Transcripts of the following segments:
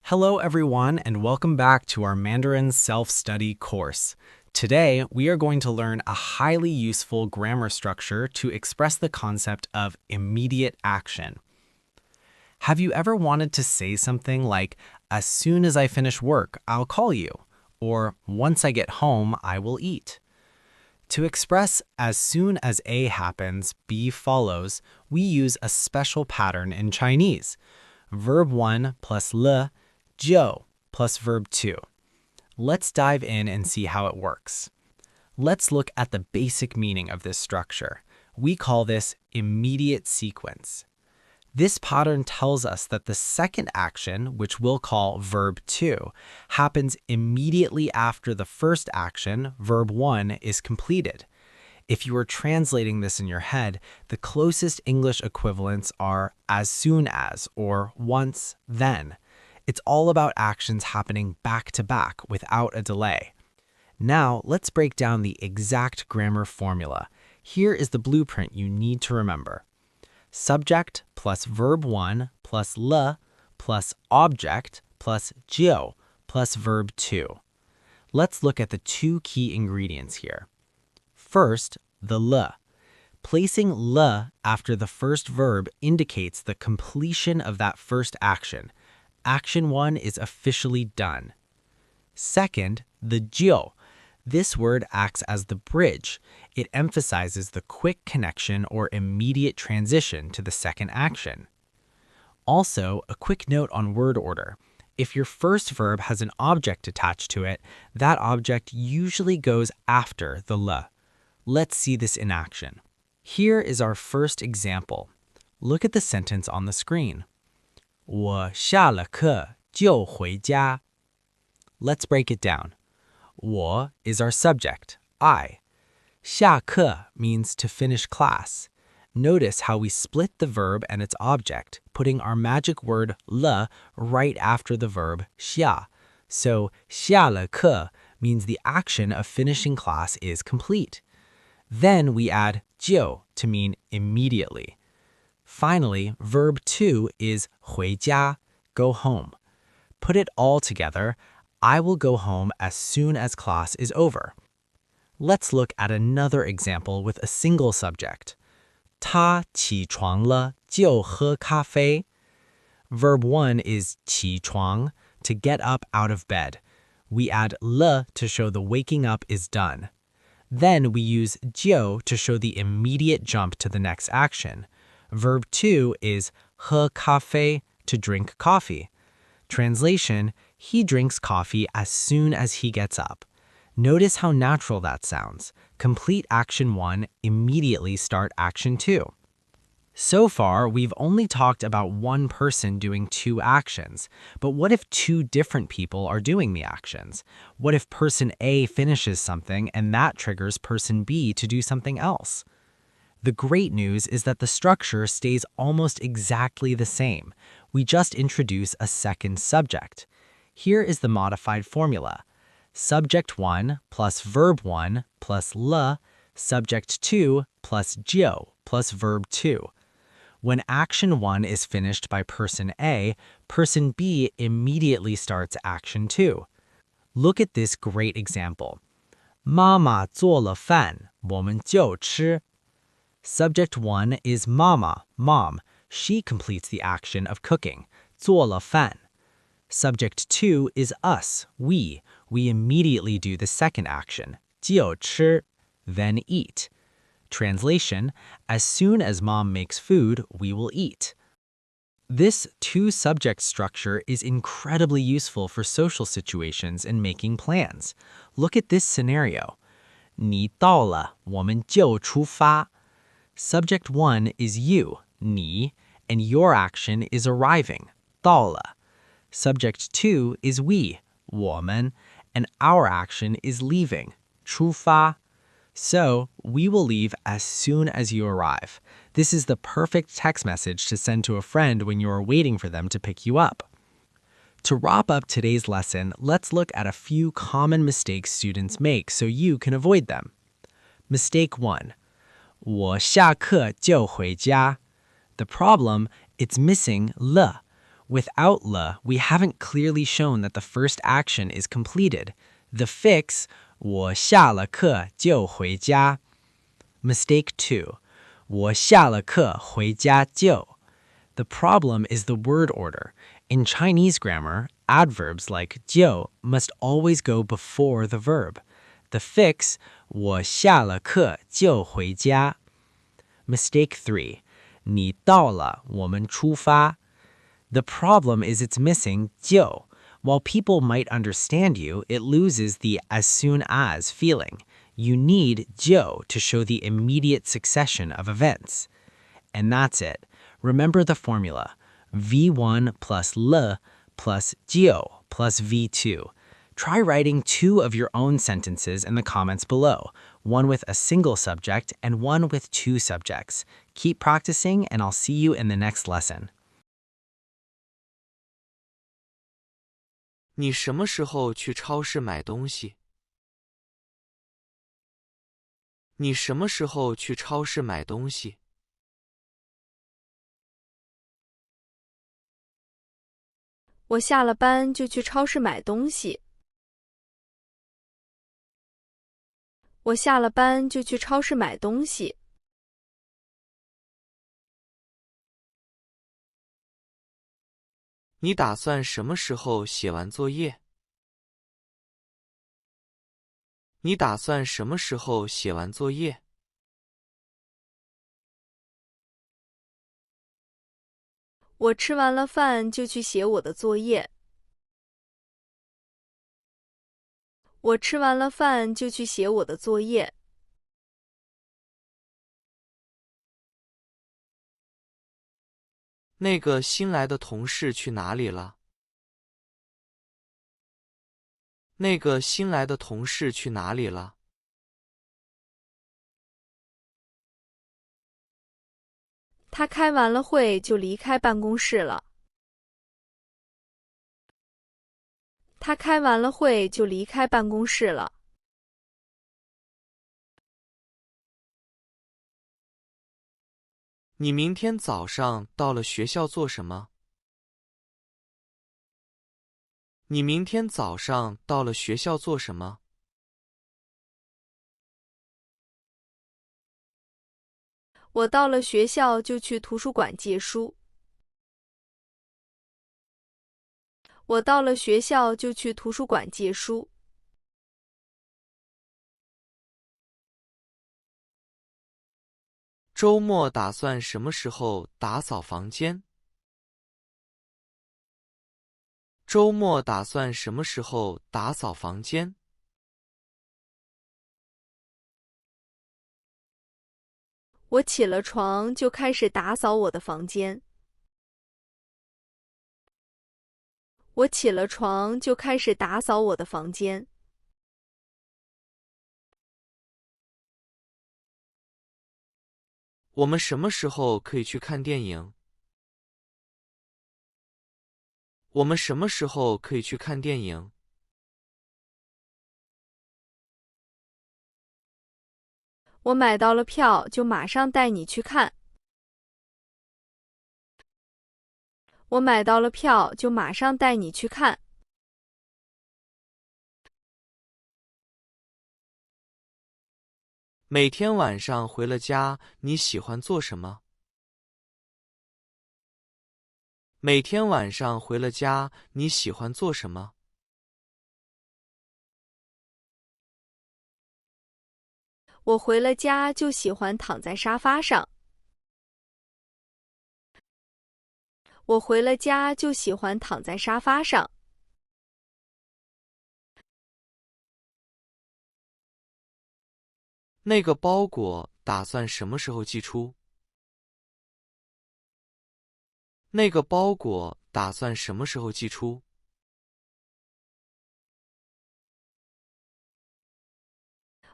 Hello everyone and welcome back to our Mandarin self-study course. Today, we are going to learn a highly useful grammar structure to express the concept of immediate action. Have you ever wanted to say something like, as soon as I finish work, I'll call you, or once I get home, I will eat? To express as soon as A happens, B follows, we use a special pattern in Chinese. Verb 1 plus le, jiu plus verb 2. Let's dive in and see how it works. Let's look at the basic meaning of this structure. We call this immediate sequence. This pattern tells us that the second action, which we'll call verb 2, happens immediately after the first action, verb 1, is completed. If you were translating this in your head, the closest English equivalents are as soon as or once, then. It's all about actions happening back to back without a delay. Now, let's break down the exact grammar formula. Here is the blueprint you need to remember. Subject plus verb 1 plus le plus object plus jiu plus verb 2. Let's look at the two key ingredients here. First, the le. Placing le after the first verb indicates the completion of that first action. Action 1 is officially done. Second, the jiu. This word acts as the bridge. It emphasizes the quick connection or immediate transition to the second action. Also, a quick note on word order. If your first verb has an object attached to it, that object usually goes after the le. Let's see this in action. Here is our first example. Look at the sentence on the screen. 我下了课就回家. Let's break it down. 我 is our subject, I. 下课 means to finish class. Notice how we split the verb and its object, putting our magic word le right after the verb 下. So 下了课 means the action of finishing class is complete. Then we add 就 to mean immediately. Finally, verb 2 is 回家, go home. Put it all together, I will go home as soon as class is over. Let's look at another example with a single subject. 他起床了就喝咖啡. Verb 1 is 起床, to get up out of bed. We add le to show the waking up is done. Then we use jiu to show the immediate jump to the next action. Verb 2 is 喝咖啡, to drink coffee. Translation, he drinks coffee as soon as he gets up. Notice how natural that sounds. Complete action 1, immediately start action 2. So far, we've only talked about one person doing two actions. But what if two different people are doing the actions? What if person A finishes something and that triggers person B to do something else? The great news is that the structure stays almost exactly the same. We just introduce a second subject. Here is the modified formula. Subject 1 plus verb 1 plus le, subject 2 plus jiu plus verb 2. When action 1 is finished by person A, person B immediately starts action 2. Look at this great example. 妈妈做了饭，我们就吃. Subject 1 is mama, mom. She completes the action of cooking. 做了饭. Subject 2 is us, we. We immediately do the second action. 就吃, then eat. Translation, as soon as mom makes food, we will eat. This two-subject structure is incredibly useful for social situations and making plans. Look at this scenario. 你到了，我们就出发. Subject 1 is you, 你, and your action is arriving, 到了. Subject 2 is we, 我们, and our action is leaving, 出发. So, we will leave as soon as you arrive. This is the perfect text message to send to a friend when you are waiting for them to pick you up. To wrap up today's lesson, let's look at a few common mistakes students make so you can avoid them. Mistake 1. 我下课就回家. The problem, it's missing le. Without le, we haven't clearly shown that the first action is completed. The fix, 我下了课就回家. Mistake 2. 我下了课回家就. The problem is the word order. In Chinese grammar, adverbs like 就 must always go before the verb. The fix, 我下了课就回家. Mistake 3. 你到了，我们出发. The problem is it's missing 就. While people might understand you, it loses the as soon as feeling. You need 就 to show the immediate succession of events. And that's it. Remember the formula. V1 plus le plus 就 plus V2. Try writing 2 of your own sentences in the comments below, one with a single subject and one with 2 subjects. Keep practicing, and I'll see you in the next lesson. 你什么时候去超市买东西？你什么时候去超市买东西？我下了班就去超市买东西。我下了班就去超市买东西。你打算什么时候写完作业？你打算什么时候写完作业？我吃完了饭就去写我的作业。我吃完了饭就去写我的作业。那个新来的同事去哪里了？那个新来的同事去哪里了？他开完了会就离开办公室了。他开完了会就离开办公室了。你明天早上到了学校做什么？你明天早上到了学校做什么？我到了学校就去图书馆借书。我到了学校就去图书馆借书。周末打算什么时候打扫房间？周末打算什么时候打扫房间？我起了床就开始打扫我的房间。我起了床就开始打扫我的房间。我们什么时候可以去看电影？我们什么时候可以去看电影？我买到了票，就马上带你去看。我买到了票，就马上带你去看。每天晚上回了家，你喜欢做什么？每天晚上回了家，你喜欢做什么？我回了家就喜欢躺在沙发上。我回了家就喜欢躺在沙发上。那个包裹打算什么时候寄出？那个包裹打算什么时候寄出？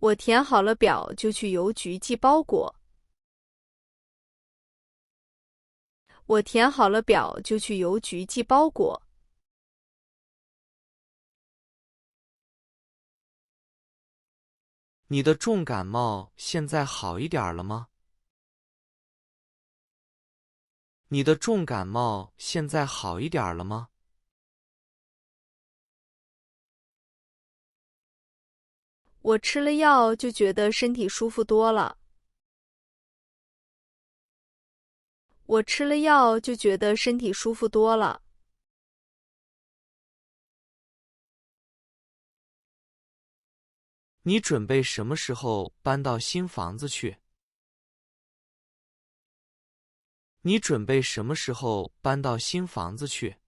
我填好了表就去邮局寄包裹。我填好了表就去邮局寄包裹。你的重感冒现在好一点了吗？你的重感冒现在好一点了吗？我吃了药就觉得身体舒服多了。我吃了药就觉得身体舒服多了。你准备什么时候搬到新房子去？你准备什么时候搬到新房子去？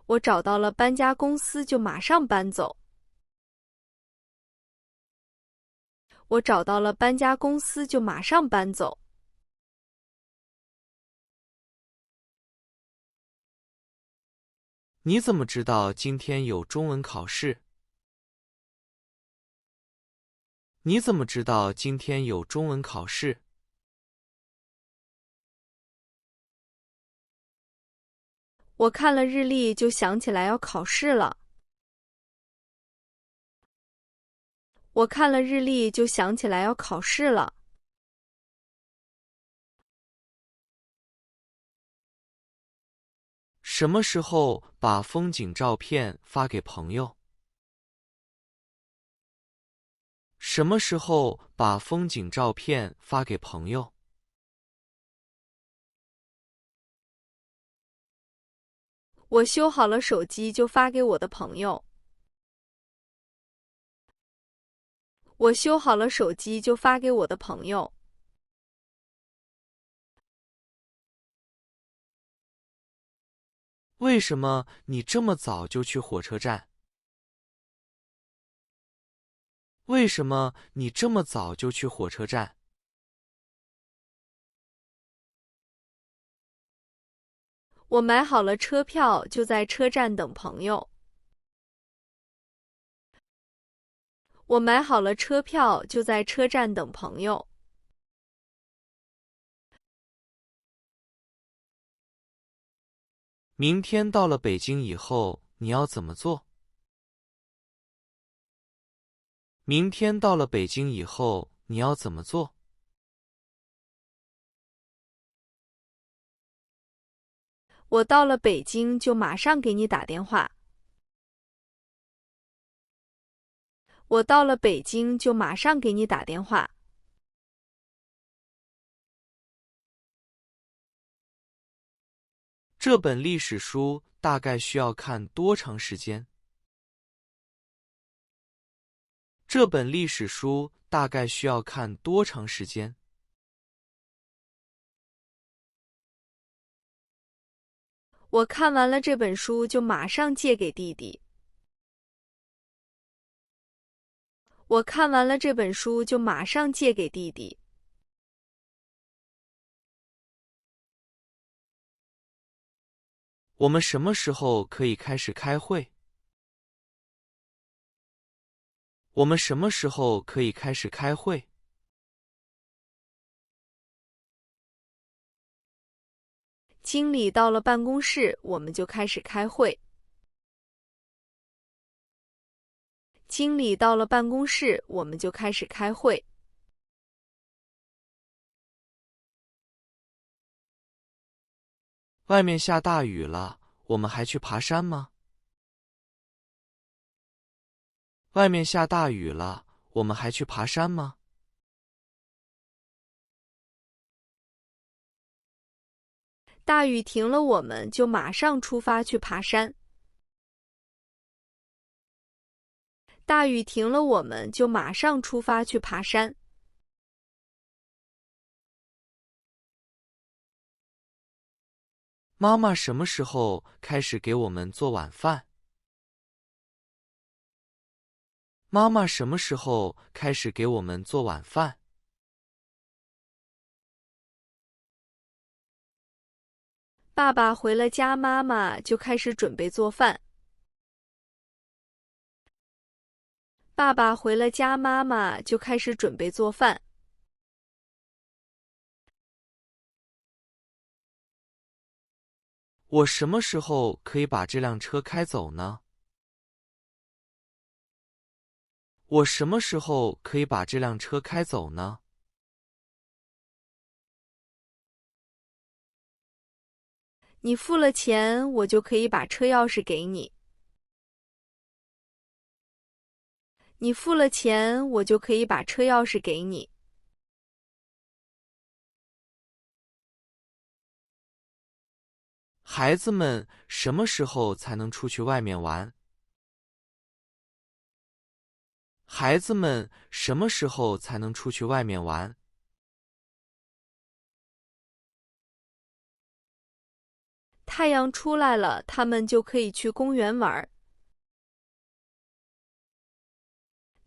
我找到了搬家公司就马上搬走。我找到了搬家公司就马上搬走。你怎么知道今天有中文考试？你怎么知道今天有中文考试？我看了日历就想起来要考试了。我看了日历就想起来要考试了。什么时候把风景照片发给朋友？什么时候把风景照片发给朋友？我修好了手机就发给我的朋友。我修好了手机就发给我的朋友。为什么你这么早就去火车站？为什么你这么早就去火车站？我买好了车票就在车站等朋友。我买好了车票就在车站等朋友。明天到了北京以后，你要怎么做？明天到了北京以后，你要怎么做？我到了北京就马上给你打电话。我到了北京就马上给你打电话。这本历史书大概需要看多长时间？这本历史书大概需要看多长时间？我看完了这本书就马上借给弟弟。我看完了这本书就马上借给弟弟。我们什么时候可以开始开会？我们什么时候可以开始开会？经理到了办公室，我们就开始开会。经理到了办公室，我们就开始开会。外面下大雨了，我们还去爬山吗？外面下大雨了，我们还去爬山吗？大雨停了，我们就马上出发去爬山。大雨停了，我们就马上出发去爬山。妈妈什么时候开始给我们做晚饭？妈妈什么时候开始给我们做晚饭？爸爸回了家，妈妈就开始准备做饭。爸爸回了家，妈妈就开始准备做饭。我什么时候可以把这辆车开走呢？我什么时候可以把这辆车开走呢？你付了钱，我就可以把车钥匙给你。你付了钱，我就可以把车钥匙给你。孩子们什么时候才能出去外面玩？孩子们什么时候才能出去外面玩？太阳出来了，他们就可以去公园玩。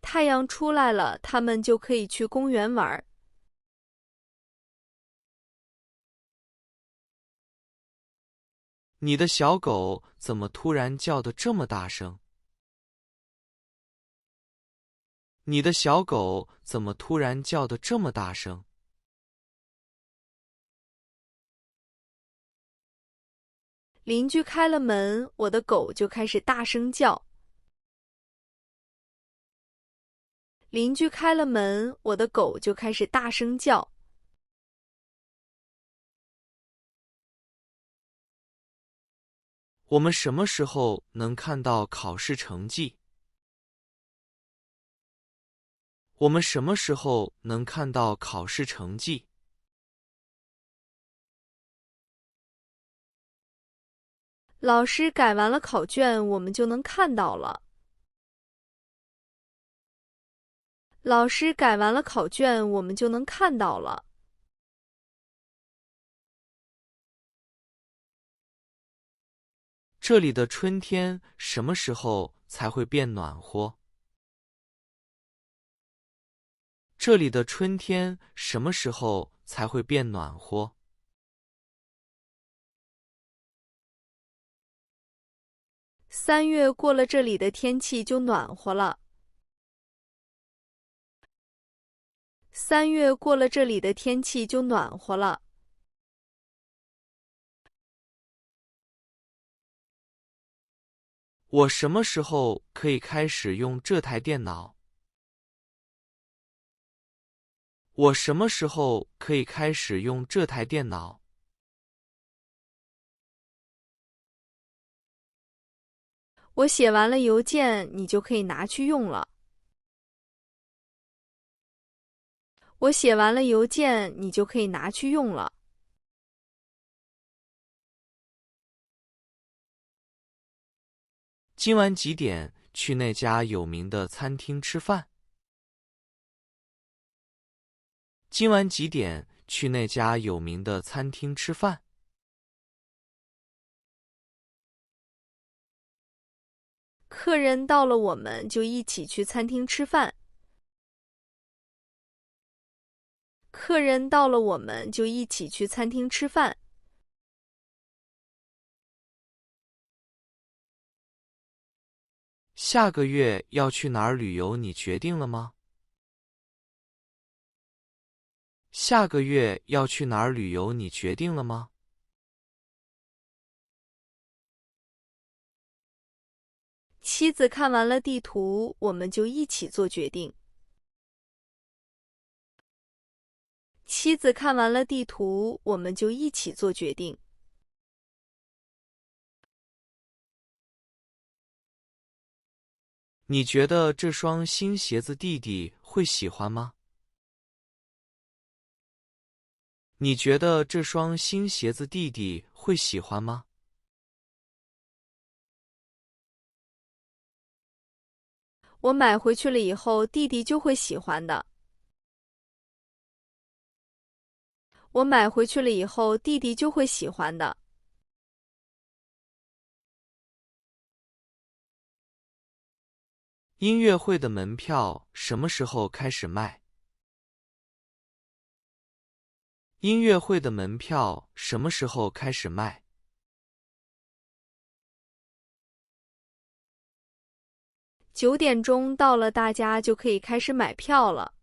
太阳出来了，他们就可以去公园玩。你的小狗怎么突然叫得这么大声？你的小狗怎么突然叫得这么大声？邻居开了门，我的狗就开始大声叫。邻居开了门，我的狗就开始大声叫。我们什么时候能看到考试成绩？我们什么时候能看到考试成绩？老师改完了考卷，我们就能看到了。老师改完了考卷，我们就能看到了。这里的春天什么时候才会变暖和？这里的春天什么时候才会变暖和3月过了，这里的天气就暖和了。3月过了，这里的天气就暖和了。我什么时候可以开始用这台电脑？我什么时候可以开始用这台电脑？我写完了邮件，你就可以拿去用了。我写完了邮件，你就可以拿去用了。今晚几点去那家有名的餐厅吃饭？今晚几点去那家有名的餐厅吃饭？客人到了，我们就一起去餐厅吃饭。客人到了，我们就一起去餐厅吃饭。下个月要去哪儿旅游？你决定了吗？下个月要去哪儿旅游？你决定了吗？妻子看完了地图，我们就一起做决定。妻子看完了地图，我们就一起做决定。你觉得这双新鞋子弟弟会喜欢吗？你觉得这双新鞋子弟弟会喜欢吗？我买回去了以后，弟弟就会喜欢的。我买回去了以后，弟弟就会喜欢的。音乐会的门票什么时候开始卖？音乐会的门票什么时候开始卖9点钟到了，大家就可以开始买票了。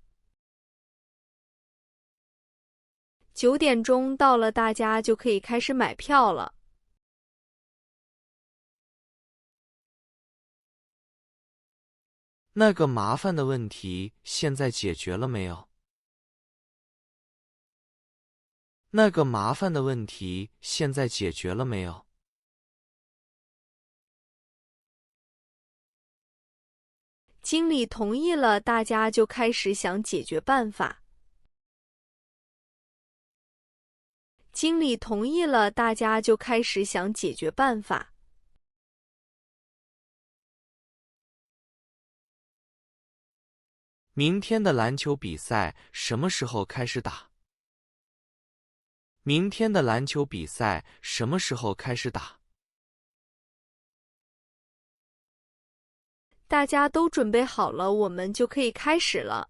9点钟到了，大家就可以开始买票了。那个麻烦的问题现在解决了没有？那个麻烦的问题现在解决了没有？经理同意了，大家就开始想解决办法。经理同意了，大家就开始想解决办法。明天的篮球比赛什么时候开始打？明天的篮球比赛什么时候开始打？大家都准备好了，我们就可以开始了。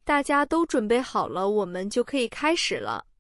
大家都准备好了，我们就可以开始了。